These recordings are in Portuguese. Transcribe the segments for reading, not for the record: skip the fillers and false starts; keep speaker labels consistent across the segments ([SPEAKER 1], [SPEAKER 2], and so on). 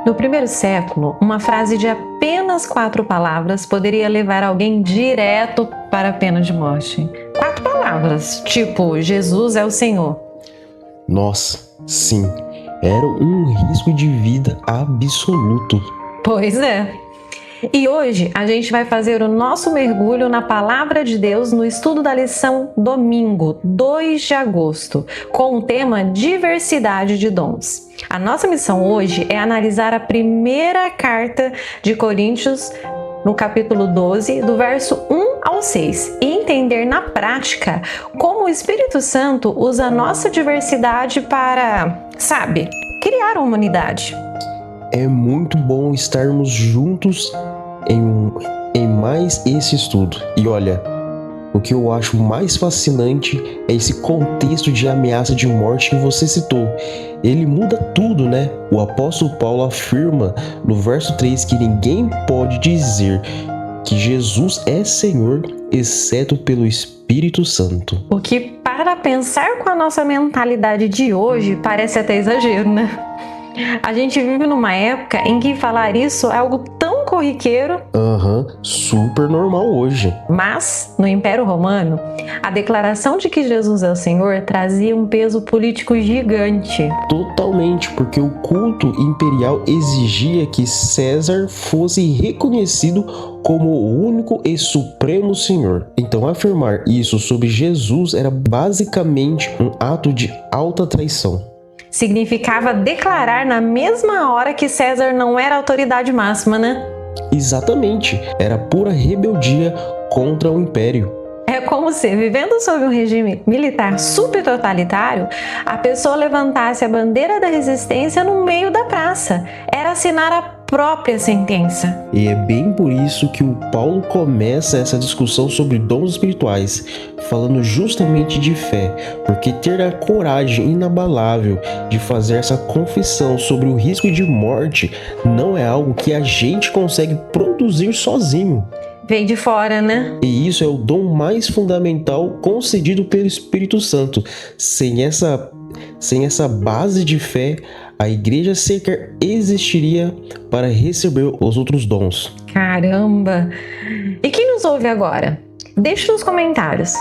[SPEAKER 1] No primeiro século, uma frase de apenas 4 palavras poderia levar alguém direto para a pena de morte. 4 palavras, tipo, Jesus é o Senhor.
[SPEAKER 2] Nossa, sim, era um risco de vida absoluto.
[SPEAKER 1] Pois é. E hoje a gente vai fazer o nosso mergulho na Palavra de Deus no estudo da lição domingo, 2 de agosto, com o tema Diversidade de Dons. A nossa missão hoje é analisar a primeira carta de Coríntios, no capítulo 12, do verso 1 ao 6, e entender na prática como o Espírito Santo usa a nossa diversidade para, criar uma humanidade.
[SPEAKER 2] É muito bom estarmos juntos em mais esse estudo. E olha, o que eu acho mais fascinante é esse contexto de ameaça de morte que você citou. Ele muda tudo, né? O apóstolo Paulo afirma no verso 3 que ninguém pode dizer que Jesus é Senhor, exceto pelo Espírito Santo.
[SPEAKER 1] O que, para pensar com a nossa mentalidade de hoje, parece até exagero, né? A gente vive numa época em que falar isso é algo tão corriqueiro.
[SPEAKER 2] Super normal hoje.
[SPEAKER 1] Mas, no Império Romano, a declaração de que Jesus é o Senhor trazia um peso político gigante.
[SPEAKER 2] Totalmente, porque o culto imperial exigia que César fosse reconhecido como o único e supremo Senhor. Então, afirmar isso sobre Jesus era basicamente um ato de alta traição.
[SPEAKER 1] Significava declarar na mesma hora que César não era a autoridade máxima, né?
[SPEAKER 2] Exatamente, era pura rebeldia contra o império.
[SPEAKER 1] É como se, vivendo sob um regime militar super totalitário, a pessoa levantasse a bandeira da resistência no meio da praça. Era assinar a própria sentença.
[SPEAKER 2] E é bem por isso que o Paulo começa essa discussão sobre dons espirituais, falando justamente de fé, porque ter a coragem inabalável de fazer essa confissão sobre o risco de morte não é algo que a gente consegue produzir sozinho.
[SPEAKER 1] Vem de fora, né?
[SPEAKER 2] E isso é o dom mais fundamental concedido pelo Espírito Santo. Sem essa base de fé, a igreja sequer existiria para receber os outros dons.
[SPEAKER 1] Caramba! E quem nos ouve agora? Deixe nos comentários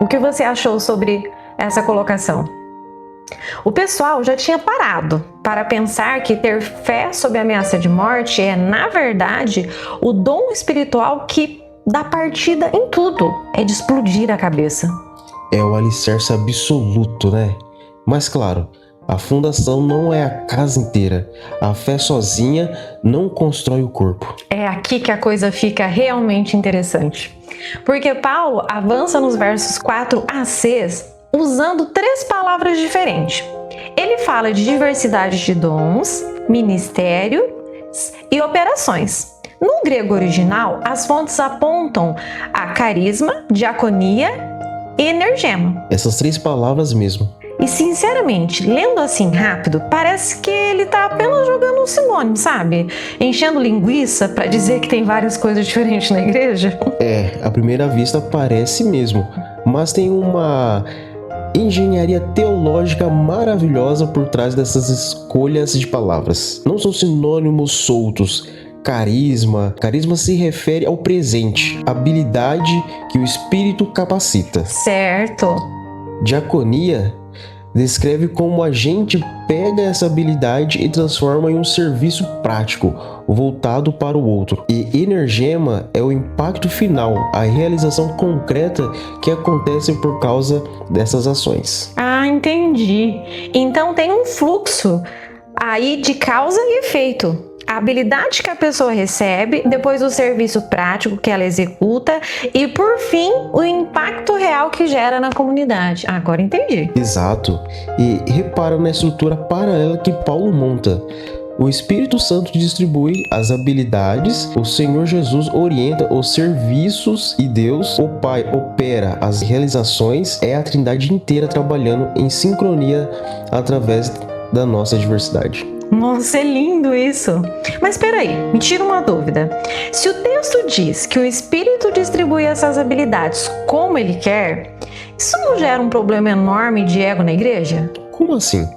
[SPEAKER 1] o que você achou sobre essa colocação. O pessoal já tinha parado para pensar que ter fé sob ameaça de morte é, na verdade, o dom espiritual que dá partida em tudo, é de explodir a cabeça.
[SPEAKER 2] É o alicerce absoluto, né? Mas claro, a fundação não é a casa inteira. A fé sozinha não constrói o corpo.
[SPEAKER 1] É aqui que a coisa fica realmente interessante. Porque Paulo avança nos versos 4 a 6 usando 3 palavras diferentes. Ele fala de diversidade de dons, ministérios e operações. No grego original, as fontes apontam a carisma, diaconia e energema.
[SPEAKER 2] Essas 3 palavras mesmo.
[SPEAKER 1] E sinceramente, lendo assim rápido, parece que ele está apenas jogando um sinônimo, sabe? Enchendo linguiça para dizer que tem várias coisas diferentes na igreja.
[SPEAKER 2] À primeira vista parece mesmo, mas tem uma engenharia teológica maravilhosa por trás dessas escolhas de palavras. Não são sinônimos soltos. Carisma se refere ao presente, habilidade que o Espírito capacita.
[SPEAKER 1] Certo.
[SPEAKER 2] Diaconia descreve como a gente pega essa habilidade e transforma em um serviço prático, voltado para o outro. E energema é o impacto final, a realização concreta que acontece por causa dessas ações.
[SPEAKER 1] Ah, entendi. Então tem um fluxo aí de causa e efeito. A habilidade que a pessoa recebe, depois o serviço prático que ela executa e, por fim, o impacto real que gera na comunidade. Agora entendi.
[SPEAKER 2] Exato. E repara na estrutura paralela que Paulo monta. O Espírito Santo distribui as habilidades, o Senhor Jesus orienta os serviços e Deus, o Pai, opera as realizações. É a Trindade inteira trabalhando em sincronia através da nossa diversidade.
[SPEAKER 1] Nossa, é lindo isso! Mas espera aí, me tira uma dúvida. Se o texto diz que o Espírito distribui essas habilidades como ele quer, isso não gera um problema enorme de ego na igreja?
[SPEAKER 2] Como assim?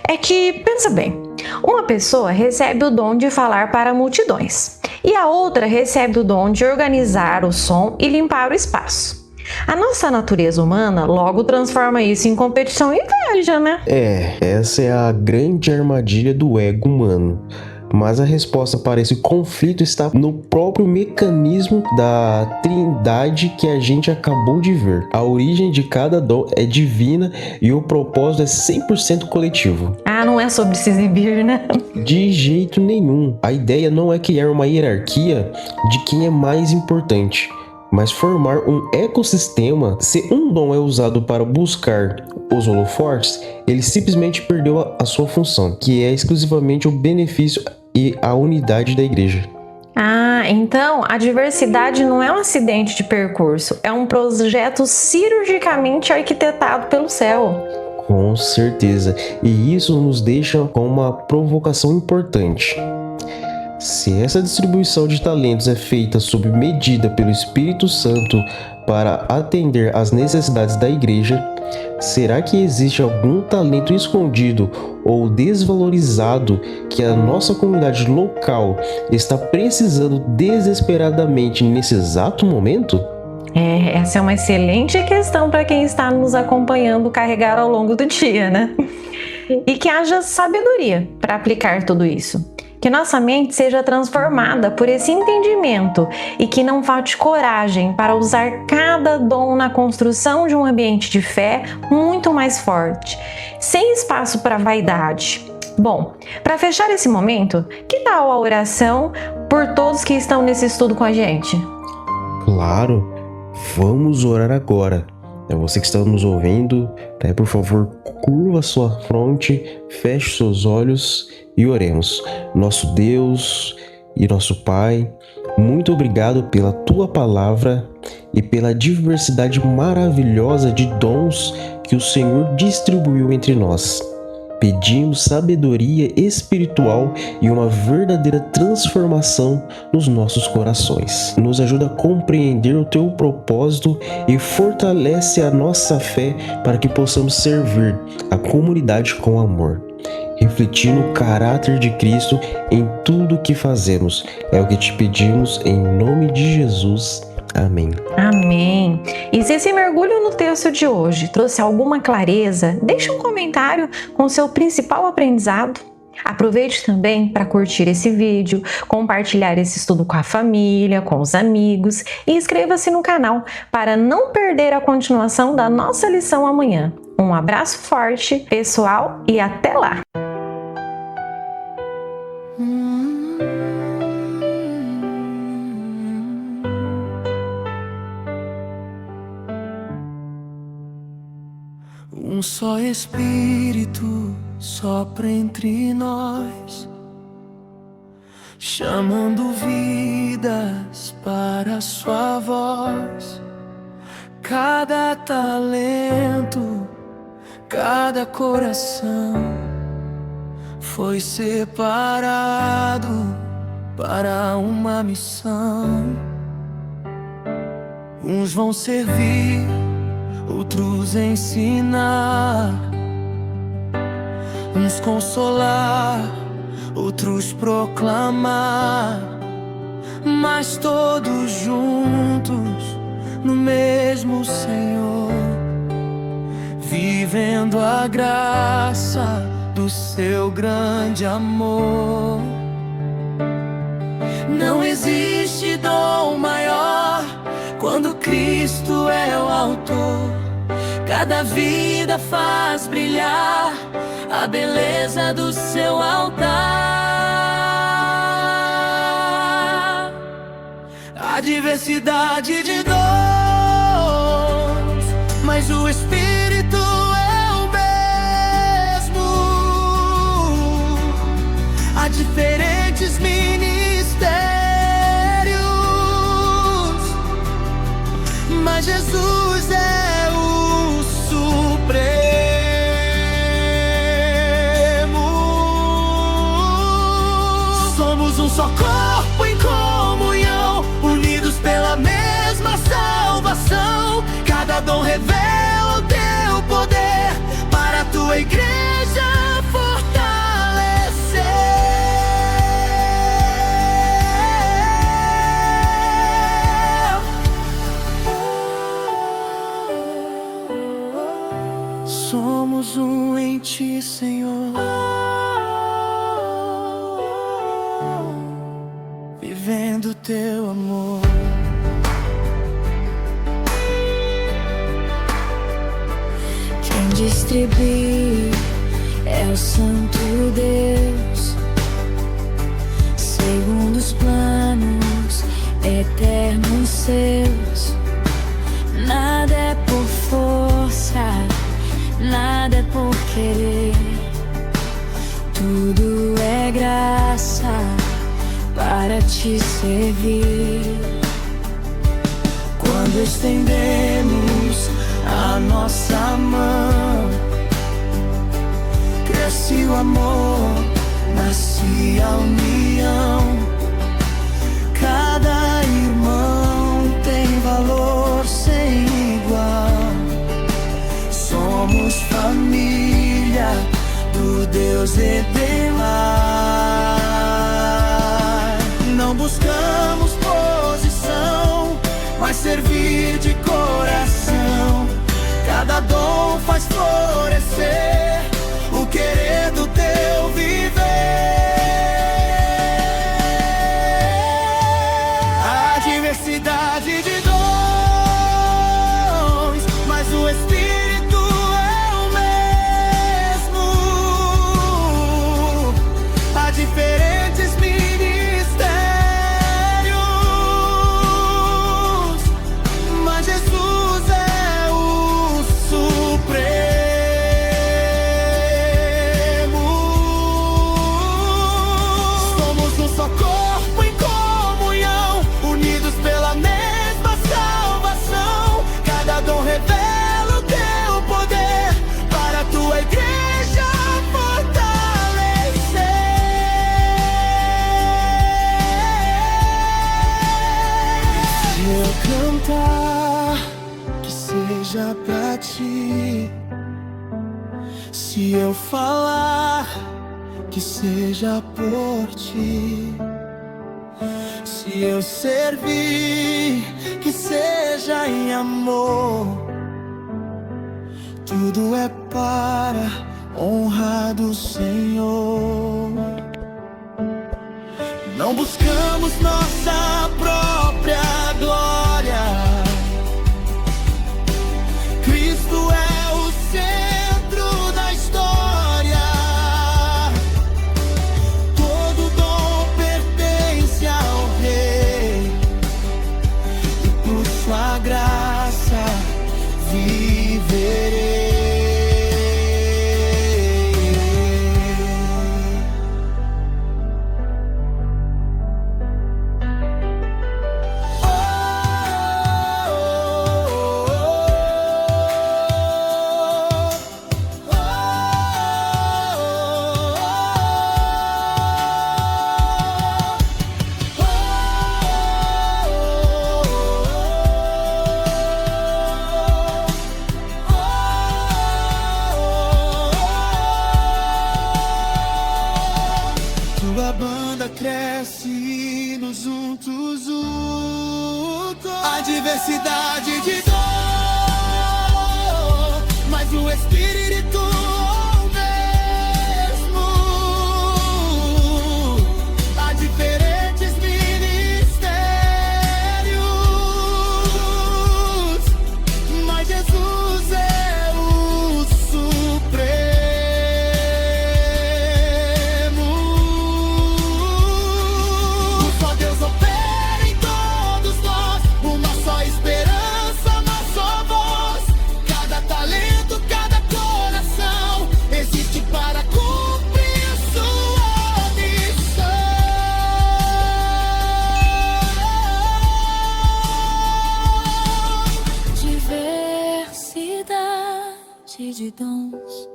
[SPEAKER 1] É que, pensa bem, uma Uma pessoa recebe o dom de falar para multidões e a outra recebe o dom de organizar o som e limpar o espaço. A nossa natureza humana logo transforma isso em competição e inveja, né?
[SPEAKER 2] Essa é a grande armadilha do ego humano. Mas a resposta para esse conflito está no próprio mecanismo da trindade que a gente acabou de ver. A origem de cada dom é divina e o propósito é 100% coletivo.
[SPEAKER 1] Não é sobre se exibir, né?
[SPEAKER 2] De jeito nenhum. A ideia não é criar uma hierarquia de quem é mais importante, mas formar um ecossistema. Se um dom é usado para buscar os holofortes, ele simplesmente perdeu a sua função, que é exclusivamente o benefício e a unidade da igreja.
[SPEAKER 1] Então a diversidade não é um acidente de percurso, é um projeto cirurgicamente arquitetado pelo céu.
[SPEAKER 2] Com certeza, e isso nos deixa com uma provocação importante. Se essa distribuição de talentos é feita sob medida pelo Espírito Santo para atender às necessidades da igreja, será que existe algum talento escondido ou desvalorizado que a nossa comunidade local está precisando desesperadamente nesse exato momento?
[SPEAKER 1] Essa é uma excelente questão para quem está nos acompanhando carregar ao longo do dia, né? E que haja sabedoria para aplicar tudo isso. Que nossa mente seja transformada por esse entendimento e que não falte coragem para usar cada dom na construção de um ambiente de fé muito mais forte, sem espaço para vaidade. Bom, para fechar esse momento, que tal a oração por todos que estão nesse estudo com a gente?
[SPEAKER 2] Claro, vamos orar agora. Você que está nos ouvindo, por favor, curva sua fronte, feche seus olhos e oremos. Nosso Deus e nosso Pai, muito obrigado pela Tua palavra e pela diversidade maravilhosa de dons que o Senhor distribuiu entre nós. Pedimos sabedoria espiritual e uma verdadeira transformação nos nossos corações. Nos ajuda a compreender o Teu propósito e fortalece a nossa fé para que possamos servir a comunidade com amor, refletindo o caráter de Cristo em tudo o que fazemos. É o que te pedimos em nome de Jesus. Amém.
[SPEAKER 1] Amém. E se esse mergulho no texto de hoje trouxe alguma clareza, deixe um comentário com o seu principal aprendizado. Aproveite também para curtir esse vídeo, compartilhar esse estudo com a família, com os amigos e inscreva-se no canal para não perder a continuação da nossa lição amanhã. Um abraço forte, pessoal, e até lá!
[SPEAKER 3] Um só Espírito sopra entre nós, chamando vidas para a sua voz. Cada talento, cada coração foi separado para uma missão. Uns vão servir, outros ensinar, uns consolar, outros proclamar, mas todos juntos no mesmo Senhor, vivendo a graça do seu grande amor. Não existe dom maior quando Cristo é o autor. Cada vida faz brilhar a beleza do seu altar. A diversidade de dons, mas o Espírito é o mesmo. Há diferentes ministérios, mas Jesus é o Supremo. Somos um só corpo em comunhão, unidos pela mesma salvação. Cada dom revela o teu poder para a tua igreja fortalecer.
[SPEAKER 4] tribi é o Santo Deus, segundo os planos eternos seus. Nada é por força, nada é por querer, tudo é graça para te servir.
[SPEAKER 3] Quando estendemos a nossa mão, cresce o amor, nasce a união. Cada irmão tem valor sem igual. Somos família do Deus Edemar. Não buscamos posição, mas servir de coração. Cada dom faz florescer o querer do teu viver. A diversidade de dons, mas o Espírito é o mesmo. Há diferentes ministérios, mas Jesus é o Supremo. Somos um só corpo em comunhão, unidos pela mesma salvação. Cada dom revela o teu poder para a tua igreja fortalecer. Se eu cantar, que seja pra ti. Se eu falar, que seja por ti. Se eu servir, que seja em amor. Tudo é para honrar do Senhor. Não buscamos nossa própria glória. Cristo é o centro da história. Todo dom pertence ao Rei, e por sua graça viverei. Tua banda cresce e nos juntos lutam. A diversidade de dor, mas o Espírito é o mesmo. Há diferentes ministérios, mas Jesus é o Supremo. Só Deus opera em todos nós, uma só esperança, uma só voz. Cada talento, cada coração existe para cumprir sua missão.
[SPEAKER 4] Diversidade de dons,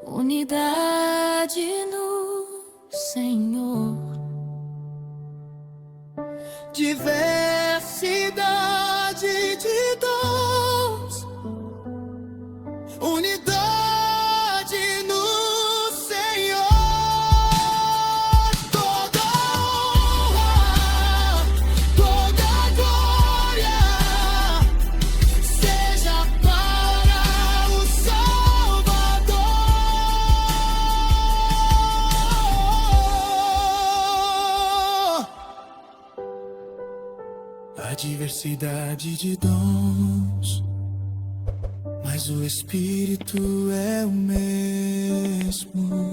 [SPEAKER 4] unidade no Senhor.
[SPEAKER 3] Diversidade de dons, unidade no Senhor. Toda honra, toda glória seja para o Salvador. A diversidade de dons, mas mas o Espírito é o mesmo.